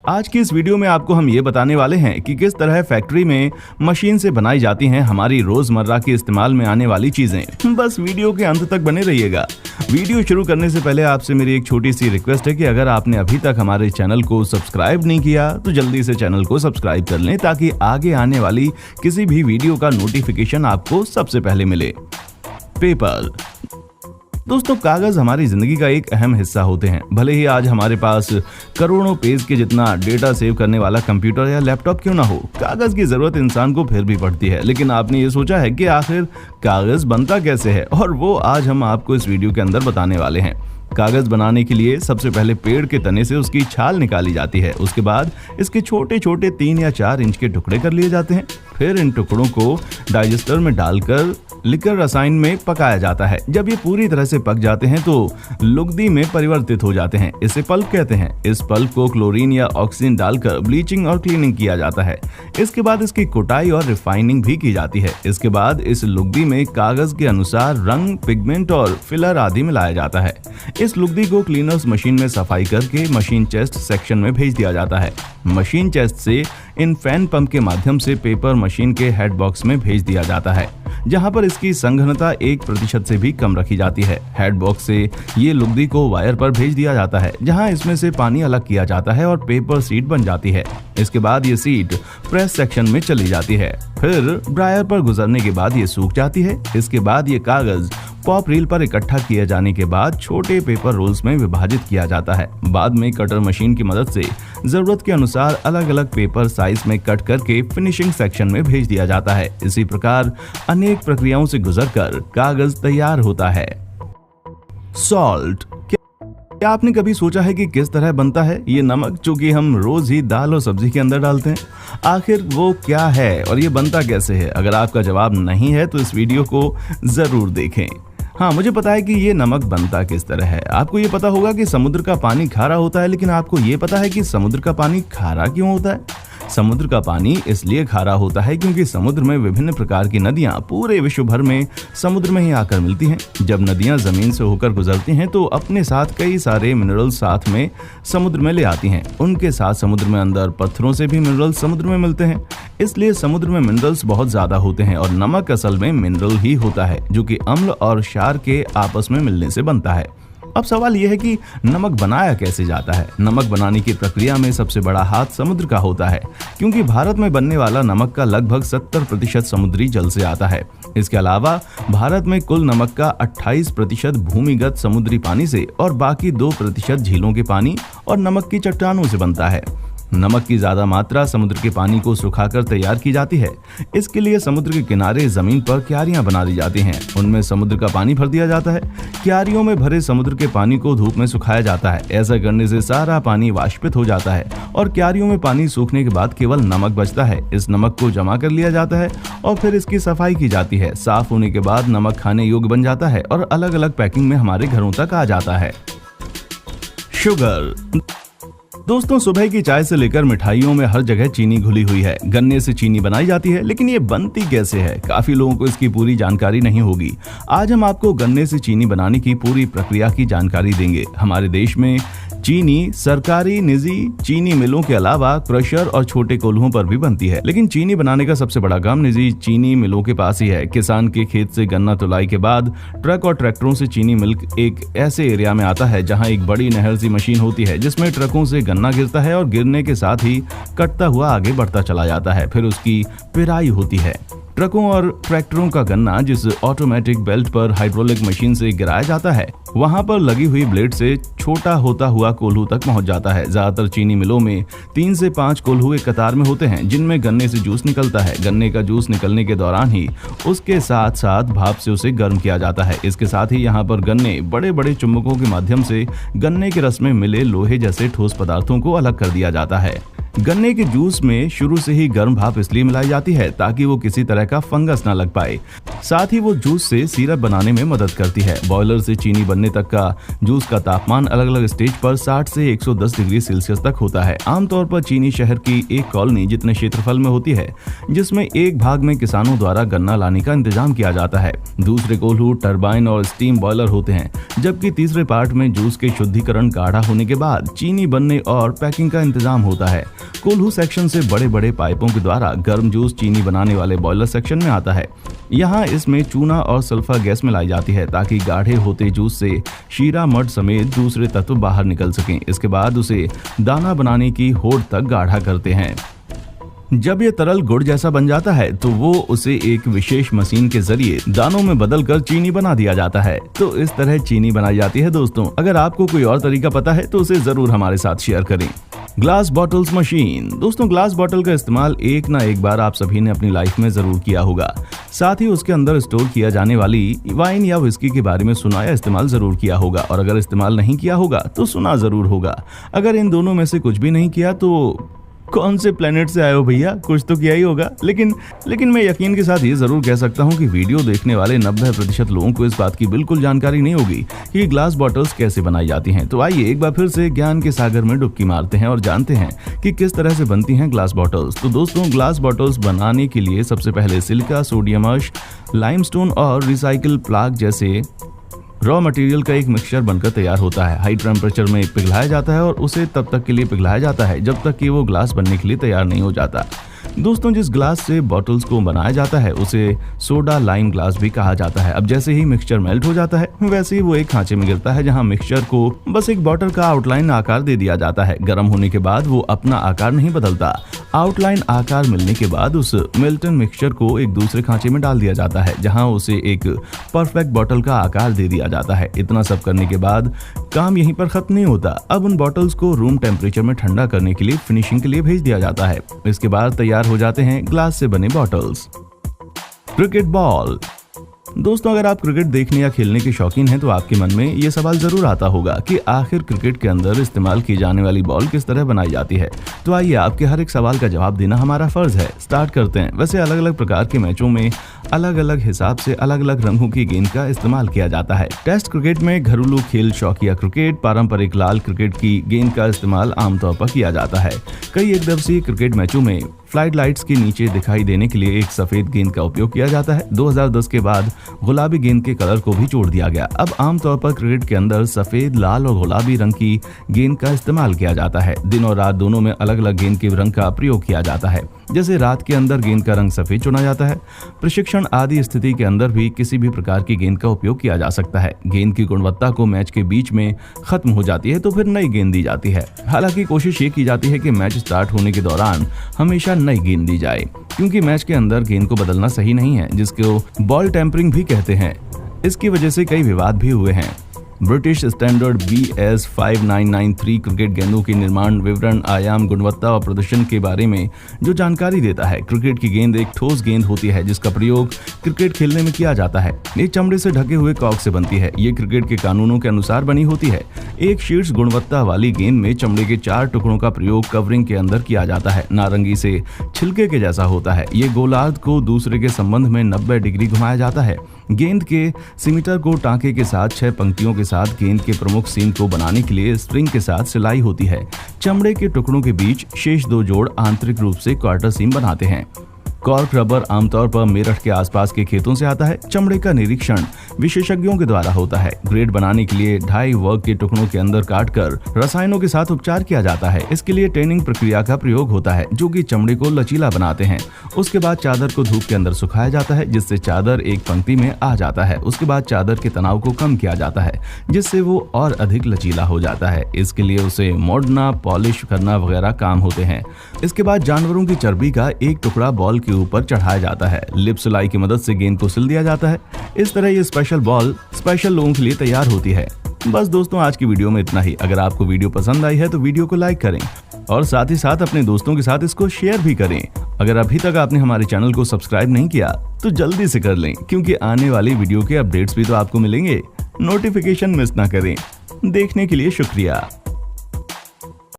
आज की इस वीडियो में आपको हम ये बताने वाले हैं कि किस तरह फैक्ट्री में मशीन से बनाई जाती हैं हमारी रोजमर्रा के इस्तेमाल में आने वाली चीजें। बस वीडियो के अंत तक बने रहिएगा। वीडियो शुरू करने से पहले आपसे मेरी एक छोटी सी रिक्वेस्ट है कि अगर आपने अभी तक हमारे चैनल को सब्सक्राइब नहीं किया तो जल्दी से चैनल को सब्सक्राइब कर लें ताकि आगे आने वाली किसी भी वीडियो का नोटिफिकेशन आपको सबसे पहले मिले। पेपर दोस्तों, कागज हमारी जिंदगी का एक अहम हिस्सा होते हैं। भले ही आज हमारे पास करोड़ों पेज के जितना डेटा सेव करने वाला कंप्यूटर या लैपटॉप क्यों ना हो, कागज की जरूरत इंसान को फिर भी पड़ती है। लेकिन आपने ये सोचा है कि आखिर कागज बनता कैसे है, और वो आज हम आपको इस वीडियो के अंदर बताने वाले हैं। कागज बनाने के लिए सबसे पहले पेड़ के तने से उसकी छाल निकाली जाती है। उसके बाद इसके छोटे छोटे 3 या 4 इंच के टुकड़े कर लिए जाते हैं। फिर इन टुकड़ों को डाइजेस्टर में डालकर लिकर रसायन में पकाया जाता है। जब ये पूरी तरह से पक जाते हैं तो लुगदी में परिवर्तित हो जाते हैं। इसे पल्प कहते हैं। इस पल्प को क्लोरीन या ऑक्सीजन डालकर ब्लीचिंग और क्लीनिंग किया जाता है। इसके बाद इसकी कुटाई और रिफाइनिंग भी की जाती है। इसके बाद इस लुगदी में कागज के अनुसार रंग, पिगमेंट और फिलर आदि मिलाया जाता है। इस लुगदी को क्लीनर्स मशीन में सफाई करके मशीन चेस्ट सेक्शन में भेज दिया जाता है। मशीन चेस्ट से इन फैन पंप के माध्यम से पेपर मशीन के हेड बॉक्स में भेज दिया जाता है, जहां पर इसकी संघनता 1% से भी कम रखी जाती है। हेड बॉक्स से ये लुगदी को वायर पर भेज दिया जाता है, जहां इसमें से पानी अलग किया जाता है और पेपर सीट बन जाती है। इसके बाद ये सीट प्रेस सेक्शन में चली जाती है। फिर ड्रायर पर गुजरने के बाद ये सूख जाती है। इसके बाद ये कागज पॉप रील पर इकट्ठा किए जाने के बाद छोटे पेपर रोल्स में विभाजित किया जाता है। बाद में कटर मशीन की मदद से जरूरत के अनुसार अलग अलग पेपर साइज में कट करके फिनिशिंग सेक्शन में भेज दिया जाता है। इसी प्रकार अनेक प्रक्रियाओं से गुजरकर कागज तैयार होता है। सॉल्ट, क्या आपने कभी सोचा है कि किस तरह बनता है ये नमक जो कि हम रोज ही दाल और सब्जी के अंदर डालते हैं? आखिर वो क्या है और ये बनता कैसे है? अगर आपका जवाब नहीं है तो इस वीडियो को जरूर देखें। हाँ, मुझे पता है कि ये नमक बनता किस तरह है। आपको ये पता होगा कि समुद्र का पानी खारा होता है, लेकिन आपको ये पता है कि समुद्र का पानी खारा क्यों होता है? समुद्र का पानी इसलिए खारा होता है क्योंकि समुद्र में विभिन्न प्रकार की नदियां पूरे विश्व भर में समुद्र में ही आकर मिलती हैं। जब नदियां जमीन से होकर गुजरती हैं तो अपने साथ कई सारे मिनरल्स साथ में समुद्र में ले आती हैं। उनके साथ समुद्र में अंदर पत्थरों से भी मिनरल्स समुद्र में मिलते हैं। इसलिए समुद्र में मिनरल्स बहुत ज्यादा होते हैं और नमक असल में मिनरल ही होता है जो कि अम्ल और क्षार के आपस में मिलने से बनता है। अब सवाल यह है कि नमक बनाया कैसे जाता है। नमक बनाने की प्रक्रिया में सबसे बड़ा हाथ समुद्र का होता है, क्योंकि भारत में बनने वाला नमक का लगभग 70% समुद्री जल से आता है। इसके अलावा भारत में कुल नमक का 28% भूमिगत समुद्री पानी से और बाकी 2% झीलों के पानी और नमक की चट्टानों से बनता है। नमक की ज्यादा मात्रा समुद्र के पानी को सुखाकर तैयार की जाती है। इसके लिए समुद्र के किनारे जमीन पर क्यारियां बना दी जाती हैं। उनमें समुद्र का पानी भर दिया जाता है। क्यारियों में भरे समुद्र के पानी को धूप में सुखाया जाता है। ऐसा करने से सारा पानी वाष्पित हो जाता है और क्यारियों में पानी सूखने के बाद केवल नमक बचता है। इस नमक को जमा कर लिया जाता है और फिर इसकी सफाई की जाती है। साफ होने के बाद नमक खाने योग्य बन जाता है और अलग अलग पैकिंग में हमारे घरों तक आ जाता है। शुगर दोस्तों, सुबह की चाय से लेकर मिठाइयों में हर जगह चीनी घुली हुई है। गन्ने से चीनी बनाई जाती है, लेकिन ये बनती कैसे है? काफी लोगों को इसकी पूरी जानकारी नहीं होगी। आज हम आपको गन्ने से चीनी बनाने की पूरी प्रक्रिया की जानकारी देंगे। हमारे देश में चीनी सरकारी, निजी चीनी मिलों के अलावा क्रशर और छोटे कोल्हुओं पर भी बनती है, लेकिन चीनी बनाने का सबसे बड़ा काम निजी चीनी मिलों के पास ही है। किसान के खेत से गन्ना तुलाई के बाद ट्रक और ट्रैक्टरों से चीनी मिल एक ऐसे एरिया में आता है जहां एक बड़ी नहर सी मशीन होती है, जिसमें ट्रकों से गन्ना गिरता है और गिरने के साथ ही कटता हुआ आगे बढ़ता चला जाता है। फिर उसकी पिराई होती है। ट्रकों और ट्रैक्टरों का गन्ना जिस ऑटोमेटिक बेल्ट पर हाइड्रोलिक मशीन से गिराया जाता है, वहां पर लगी हुई ब्लेड से छोटा होता हुआ कोल्हू तक पहुंच जाता है। ज्यादातर चीनी मिलों में 3 से 5 कोल्हू एक कतार में होते हैं, जिनमें गन्ने से जूस निकलता है। गन्ने का जूस निकलने के दौरान ही उसके साथ साथ भाप से उसे गर्म किया जाता है। इसके साथ ही यहाँ पर गन्ने बड़े बड़े चुम्बकों के माध्यम से गन्ने के रस में मिले लोहे जैसे ठोस पदार्थों को अलग कर दिया जाता है। गन्ने के जूस में शुरू से ही गर्म भाप इसलिए मिलाई जाती है ताकि वो किसी तरह का फंगस ना लग पाए। साथ ही वो जूस से सिरप बनाने में मदद करती है। बॉयलर से चीनी बनने तक का जूस का तापमान अलग अलग स्टेज पर 60 से 110 डिग्री सेल्सियस तक होता है। आमतौर पर चीनी शहर की एक कॉलोनी जितने क्षेत्रफल में होती है, जिसमें एक भाग में किसानों द्वारा गन्ना लाने का इंतजाम किया जाता है, दूसरे कोल्हू, टरबाइन और स्टीम बॉयलर होते हैं, जबकि तीसरे पार्ट में जूस के शुद्धिकरण गाढ़ा होने के बाद चीनी बनने और पैकिंग का इंतजाम होता है। कोल्हू सेक्शन से बड़े बड़े पाइपों के द्वारा गर्म जूस चीनी बनाने वाले बॉयलर सेक्शन में आता है। यहाँ इसमें चूना और सल्फर गैस मिलाई जाती है ताकि गाढ़े होते जूस से शीरा, मड समेत दूसरे तत्व बाहर निकल सकें। इसके बाद उसे दाना बनाने की होड़ तक गाढ़ा करते हैं। जब ये तरल गुड़ जैसा बन जाता है तो वो उसे एक विशेष मशीन के जरिए दानों में बदलकर चीनी बना दिया जाता है। तो इस तरह चीनी बनाई जाती है। दोस्तों, अगर आपको कोई और तरीका पता है तो उसे जरूर हमारे साथ शेयर करें। Glass bottles machine. दोस्तों, ग्लास बॉटल का इस्तेमाल एक ना एक बार आप सभी ने अपनी लाइफ में जरूर किया होगा। साथ ही उसके अंदर स्टोर किया जाने वाली वाइन या विस्की के बारे में सुना या इस्तेमाल जरूर किया होगा, और अगर इस्तेमाल नहीं किया होगा तो सुना जरूर होगा। अगर इन दोनों में से कुछ भी नहीं किया तो कौन से प्लेनेट से आए हो भैया, कुछ तो किया ही होगा। लेकिन मैं यकीन के साथ ये जरूर कह सकता हूँ कि वीडियो देखने वाले 90% लोगों को इस बात की बिल्कुल जानकारी नहीं होगी कि ग्लास बॉटल्स कैसे बनाई जाती हैं। तो आइए एक बार फिर से ज्ञान के सागर में डुबकी मारते हैं और जानते हैं कि किस तरह से बनती हैं ग्लास बॉटल्स। तो दोस्तों, ग्लास बॉटल्स बनाने के लिए सबसे पहले सिलिका, सोडियम अश, लाइमस्टोन और रिसाइकिल प्लाग जैसे रॉ मटेरियल का एक मिक्सचर बनकर तैयार होता है। हाई टेम्परेचर में पिघलाया जाता है और उसे तब तक के लिए पिघलाया जाता है जब तक कि वो ग्लास बनने के लिए तैयार नहीं हो जाता। दोस्तों, जिस ग्लास से बॉटल्स को बनाया जाता है उसे सोडा लाइम ग्लास भी कहा जाता है। अब जैसे ही मिक्सचर मेल्ट हो जाता है वैसे ही वो एक खांचे में गिरता है जहां मिक्सचर को बस एक बॉटल का आउटलाइन आकार दे दिया जाता है। गर्म होने के बाद वो अपना आकार नहीं बदलता। आउटलाइन आकार मिलने के बाद उस मिल्टन मिक्सचर को एक दूसरे खांचे में डाल दिया जाता है जहां उसे एक परफेक्ट बॉटल का आकार दे दिया जाता है। इतना सब करने के बाद काम यहीं पर खत्म नहीं होता। अब उन बॉटल्स को रूम टेम्परेचर में ठंडा करने के लिए फिनिशिंग के लिए भेज दिया जाता है। इसके बाद तैयार हो जाते हैं ग्लास से बने बॉटल्स। Cricket ball. दोस्तों, अगर आप क्रिकेट देखने या खेलने के शौकीन हैं तो आपके मन में ये सवाल जरूर आता होगा कि आखिर क्रिकेट के अंदर इस्तेमाल की जाने वाली बॉल किस तरह बनाई जाती है। तो आइए आपके हर एक सवाल का जवाब देना हमारा फर्ज है। स्टार्ट करते हैं। वैसे अलग अलग प्रकार के मैचों में अलग अलग हिसाब से अलग अलग रंगों की गेंद का इस्तेमाल किया जाता है। टेस्ट क्रिकेट में घरेलू खेल शौकिया क्रिकेट, पारंपरिक लाल क्रिकेट की गेंद का इस्तेमाल आमतौर पर किया जाता है। कई एक दिवसीय क्रिकेट मैचों में फ्लाइट लाइट्स के नीचे दिखाई देने के लिए एक सफेद गेंद का उपयोग किया जाता है। 2010 के बाद गुलाबी गेंद के कलर को भी जोड़ दिया गया। अब आमतौर पर क्रिकेट के अंदर सफेद, लाल और गुलाबी रंग की गेंद का इस्तेमाल किया जाता है। दिन और रात दोनों में अलग अलग गेंद के रंग का प्रयोग किया जाता है। जैसे रात के अंदर गेंद का रंग सफेद चुना जाता है। प्रशिक्षण आदि स्थिति के अंदर भी किसी भी प्रकार की गेंद का उपयोग किया जा सकता है। गेंद की गुणवत्ता को मैच के बीच में खत्म हो जाती है तो फिर नई गेंद दी जाती है। हालांकि कोशिश ये की जाती है कि मैच स्टार्ट होने के दौरान हमेशा नई गेंद दी जाए, क्योंकि मैच के अंदर गेंद को बदलना सही नहीं है, जिसको बॉल टेम्परिंग भी कहते हैं। इसकी वजह से कई विवाद भी हुए हैं। ब्रिटिश स्टैंडर्ड BS 5993 क्रिकेट गेंदों की निर्माण विवरण, आयाम, गुणवत्ता और प्रदर्शन के बारे में जो जानकारी देता है। क्रिकेट की गेंद एक ठोस गेंद होती है जिसका प्रयोग क्रिकेट खेलने में किया जाता है। ये चमड़े से ढके हुए कॉर्क से बनती है। ये क्रिकेट के कानूनों के अनुसार बनी होती है। एक शीर्ष गुणवत्ता वाली गेंद में चमड़े के 4 टुकड़ों का प्रयोग कवरिंग के अंदर किया जाता है। नारंगी से छिलके के जैसा होता है। ये गोलार्ध को दूसरे के संबंध में 90 डिग्री घुमाया जाता है। गेंद के सिमीटर को टांके के साथ 6 पंक्तियों के साथ गेंद के प्रमुख सीन को बनाने के लिए स्ट्रिंग के साथ सिलाई होती है। चमड़े के टुकड़ों के बीच शेष 2 जोड़ आंतरिक रूप से क्वार्टर सीम बनाते हैं। कॉर्क रबर आमतौर पर मेरठ के आसपास के खेतों से आता है। चमड़े का निरीक्षण विशेषज्ञों के द्वारा होता है। ग्रेड बनाने के लिए 2.5 वर्ग के टुकड़ों के अंदर काटकर रसायनों के साथ उपचार किया जाता है। इसके लिए ट्रेनिंग प्रक्रिया का प्रयोग होता है जो कि चमड़े को लचीला बनाते हैं। उसके बाद चादर को धूप के अंदर सुखाया जाता है जिससे चादर एक पंक्ति में आ जाता है। उसके बाद चादर के तनाव को कम किया जाता है जिससे वो और अधिक लचीला हो जाता है। इसके लिए उसे मोड़ना, पॉलिश करना वगैरह काम होते हैं। इसके बाद जानवरों की चर्बी का एक टुकड़ा बॉल के ऊपर चढ़ाया जाता है। लिप सिलाई की मदद से गेंद को सिल दिया जाता है। इस तरह ये स्पेशल बॉल स्पेशल लोगों के लिए तैयार होती है। बस दोस्तों, आज की वीडियो में इतना ही। अगर आपको वीडियो पसंद आई है तो वीडियो को लाइक करें और साथ ही साथ अपने दोस्तों के साथ इसको शेयर भी करें। अगर अभी तक आपने हमारे चैनल को सब्सक्राइब नहीं किया तो जल्दी से कर लें, क्योंकि आने वाली वीडियो के अपडेट्स भी तो आपको मिलेंगे। नोटिफिकेशन मिस ना करें। देखने के लिए शुक्रिया।